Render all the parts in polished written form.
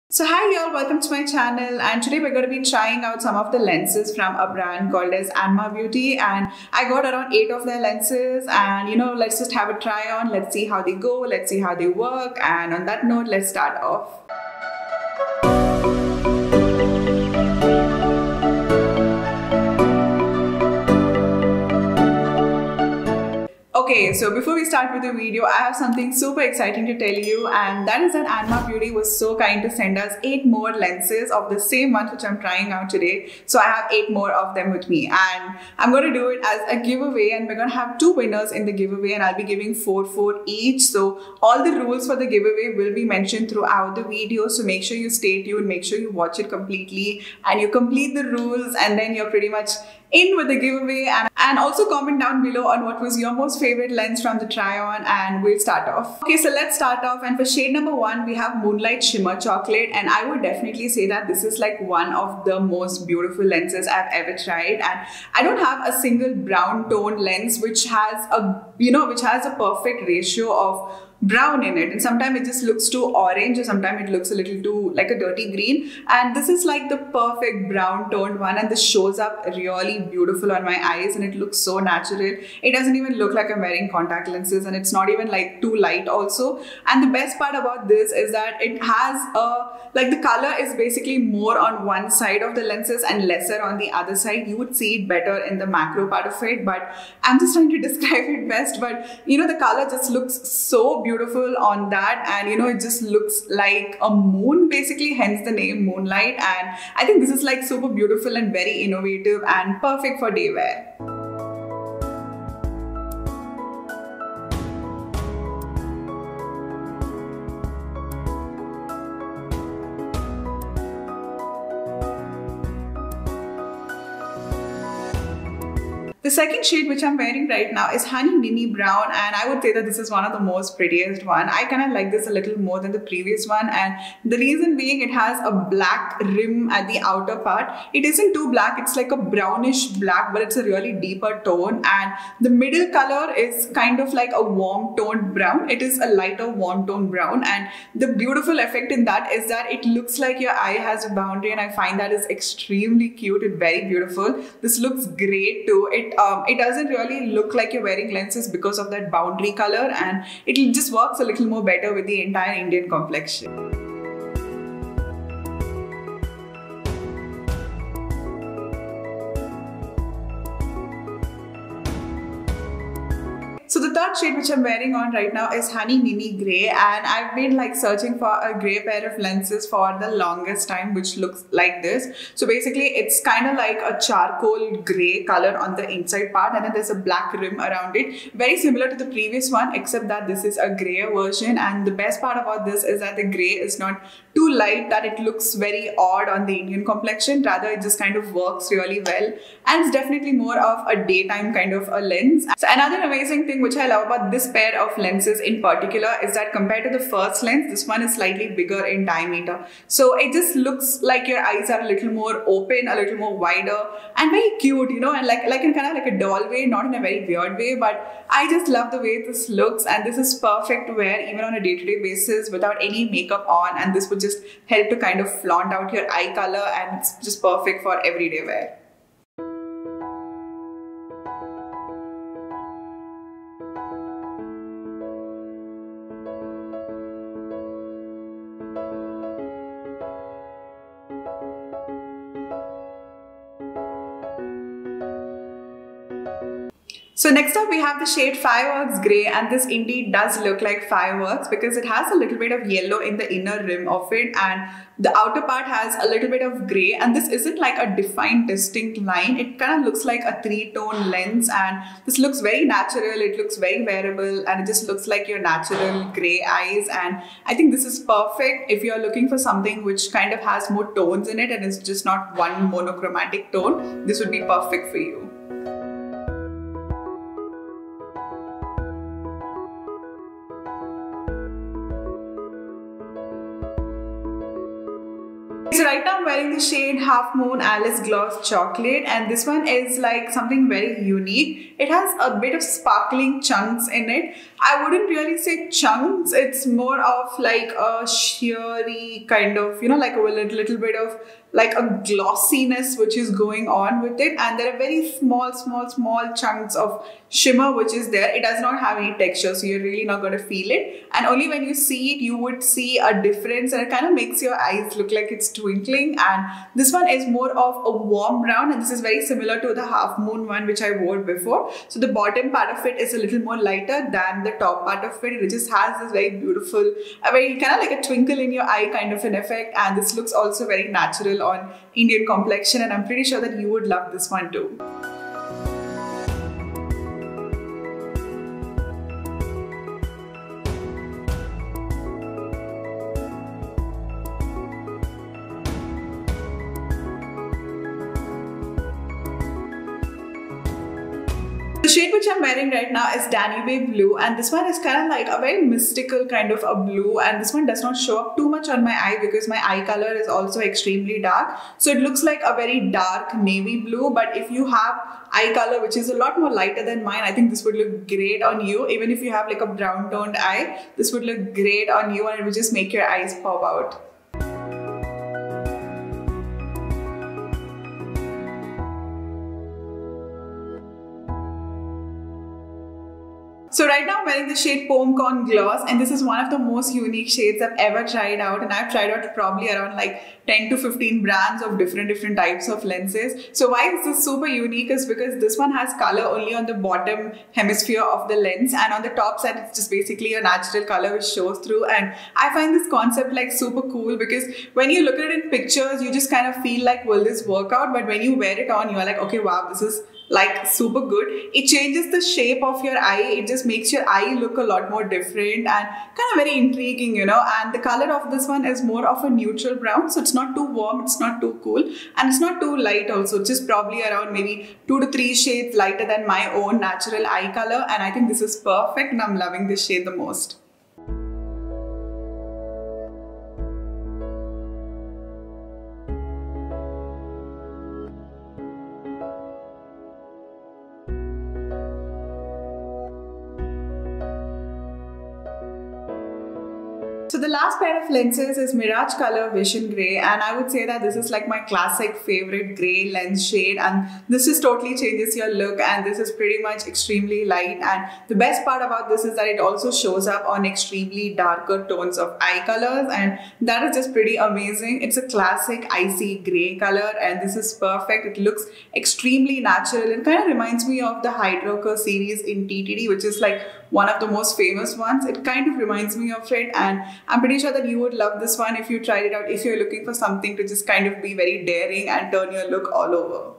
So hi y'all, welcome to my channel, and today we're going to be trying out some of the lenses from a brand called as Anma Beauty, and I got around 8 of their lenses, and let's just have a try on. Let's see how they go, let's see how they work, and on that note, let's start off. Okay, so before we start with the video, I have something super exciting to tell you, and that is that Anma Beauty was so kind to send us 8 more lenses of the same ones which I'm trying out today. So I have 8 more of them with me, and I'm going to do it as a giveaway, and we're going to have 2 winners in the giveaway, and I'll be giving 4 each. So all the rules for the giveaway will be mentioned throughout the video, so make sure you stay tuned, make sure you watch it completely, and you complete the rules, and then you're pretty much in with the giveaway. And also comment down below on what was your most favorite lens from the try on, and we'll start off. Okay, so let's start off, and for shade number 1 we have Moonlight Shimmer Chocolate, and I would definitely say that this is like one of the most beautiful lenses I've ever tried. And I don't have a single brown tone lens which has a perfect ratio of brown in it, and sometimes it just looks too orange, or sometimes it looks a little too like a dirty green, and this is like the perfect brown toned one, and this shows up really beautiful on my eyes, and it looks so natural. It doesn't even look like I'm wearing contact lenses, and it's not even like too light also. And the best part about this is that it has the color is basically more on one side of the lenses and lesser on the other side. You would see it better in the macro part of it, but I'm just trying to describe it best. But the color just looks so beautiful on that, and it just looks like a moon basically, hence the name Moonlight. And I think this is like super beautiful and very innovative and perfect for day wear. The second shade which I'm wearing right now is Honey Nini Brown, and I would say that this is one of the most prettiest one. I kind of like this a little more than the previous one, and the reason being it has a black rim at the outer part. It isn't too black, it's like a brownish black, but it's a really deeper tone, and the middle color is kind of like a warm toned brown. It is a lighter warm toned brown, and the beautiful effect in that is that it looks like your eye has a boundary, and I find that is extremely cute and very beautiful. This looks great too. It doesn't really look like you're wearing lenses because of that boundary color, and it just works a little more better with the entire Indian complexion. So the third shade which I'm wearing on right now is Honey Nini Grey, and I've been like searching for a grey pair of lenses for the longest time which looks like this. So basically it's kind of like a charcoal grey color on the inside part, and then there's a black rim around it. Very similar to the previous one, except that this is a greyer version, and the best part about this is that the grey is not too light that it looks very odd on the Indian complexion. Rather, it just kind of works really well, and it's definitely more of a daytime kind of a lens. So another amazing thing which I love about this pair of lenses in particular is that compared to the first lens, this one is slightly bigger in diameter. So it just looks like your eyes are a little more open, a little more wider, and very cute, and like in kind of like a doll way, not in a very weird way, but I just love the way this looks, and this is perfect to wear even on a day-to-day basis without any makeup on, and this would just help to kind of flaunt out your eye color, and it's just perfect for everyday wear. So next up we have the shade Fireworks Grey, and this indeed does look like fireworks because it has a little bit of yellow in the inner rim of it, and the outer part has a little bit of grey, and this isn't like a defined distinct line. It kind of looks like a 3-tone lens, and this looks very natural, it looks very wearable, and it just looks like your natural grey eyes. And I think this is perfect if you're looking for something which kind of has more tones in it and it's just not one monochromatic tone. This would be perfect for you. So right now I'm wearing the shade Half Moon Alice Gloss Chocolate, and this one is like something very unique. It has a bit of sparkling chunks in it. I wouldn't really say chunks, it's more of like a sheery kind of, you know, like a little bit of like a glossiness which is going on with it, and there are very small chunks of shimmer which is there. It does not have any texture, so you're really not going to feel it, and only when you see it you would see a difference, and it kind of makes your eyes look like it's twinkling. And this one is more of a warm brown, and this is very similar to the Half Moon one which I wore before. So the bottom part of it is a little more lighter than the top part of it. It just has this very beautiful, a very kind of like a twinkle in your eye kind of an effect, and this looks also very natural on Indian complexion, and I'm pretty sure that you would love this one too. The shade which I'm wearing right now is Danube Blue, and this one is kind of like a very mystical kind of a blue, and this one does not show up too much on my eye because my eye color is also extremely dark. So it looks like a very dark navy blue, but if you have eye color which is a lot more lighter than mine, I think this would look great on you. Even if you have like a brown toned eye, this would look great on you, and it would just make your eyes pop out. So right now I'm wearing the shade Poem Corn Gloss, and this is one of the most unique shades I've ever tried out, and I've tried out probably around like 10 to 15 brands of different types of lenses. So why is this super unique is because this one has color only on the bottom hemisphere of the lens, and on the top side it's just basically a natural color which shows through. And I find this concept like super cool because when you look at it in pictures you just kind of feel like, will this work out? But when you wear it on, you're like, okay, wow, this is like super good. It changes the shape of your eye. It just makes your eye look a lot more different and kind of very intriguing, you know. And the color of this one is more of a neutral brown, so it's not too warm, it's not too cool, and it's not too light also. Just probably around maybe 2 to 3 shades lighter than my own natural eye color, and I think this is perfect, and I'm loving this shade the most. So the last pair of lenses is Mirage Color Vision Grey, and I would say that this is like my classic favorite grey lens shade, and this just totally changes your look, and this is pretty much extremely light. And the best part about this is that it also shows up on extremely darker tones of eye colors, and that is just pretty amazing. It's a classic icy grey color, and this is perfect. It looks extremely natural. It kind of reminds me of the Hydroker series in TTD, which is like one of the most famous ones. It kind of reminds me of it, and I'm pretty sure that you would love this one if you tried it out, if you're looking for something to just kind of be very daring and turn your look all over.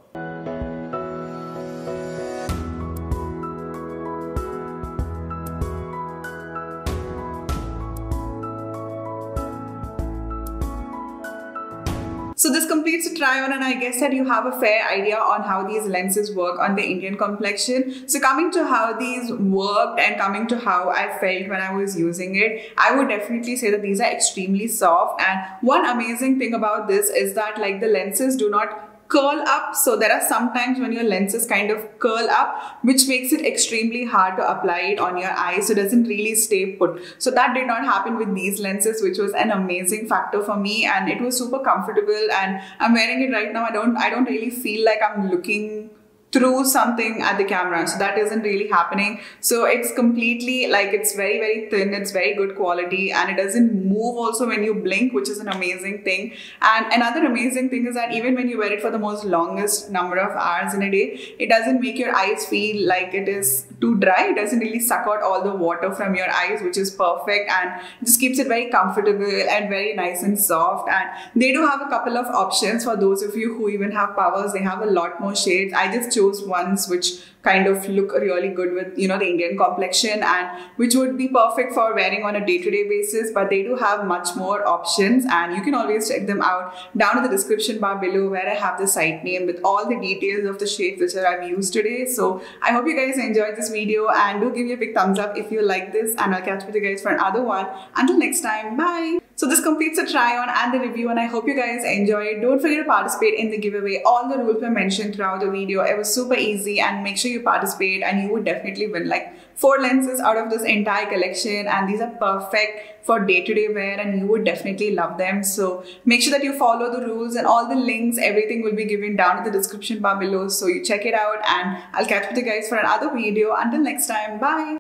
So this completes the try on, and I guess that you have a fair idea on how these lenses work on the Indian complexion. So coming to how these worked and coming to how I felt when I was using it, I would definitely say that these are extremely soft. And one amazing thing about this is that like the lenses do not curl up. So there are some times when your lenses kind of curl up, which makes it extremely hard to apply it on your eyes, so it doesn't really stay put. So that did not happen with these lenses, which was an amazing factor for me, and it was super comfortable, and I'm wearing it right now. I don't really feel like I'm looking through something at the camera, so that isn't really happening. So it's completely like, it's very thin, it's very good quality, and it doesn't move also when you blink, which is an amazing thing. And another amazing thing is that even when you wear it for the most longest number of hours in a day, it doesn't make your eyes feel like it is too dry. It doesn't really suck out all the water from your eyes, which is perfect, and just keeps it very comfortable and very nice and soft. And they do have a couple of options for those of you who even have powers. They have a lot more shades. I just chose ones which kind of look really good with, you know, the Indian complexion, and which would be perfect for wearing on a day-to-day basis. But they do have much more options, and you can always check them out down in the description bar below, where I have the site name with all the details of the shades which I've used today. So I hope you guys enjoyed this video, and do give me a big thumbs up if you like this, and I'll catch up with you guys for another one. Until next time, bye. So this completes the try on and the review, and I hope you guys enjoyed. Don't forget to participate in the giveaway. All the rules were mentioned throughout the video. It was super easy, and make sure you participate and you would definitely win like 4 lenses out of this entire collection, and these are perfect for day-to-day wear and you would definitely love them. So make sure that you follow the rules, and all the links, everything will be given down in the description bar below, so you check it out, and I'll catch up with you guys for another video. Until next time, bye.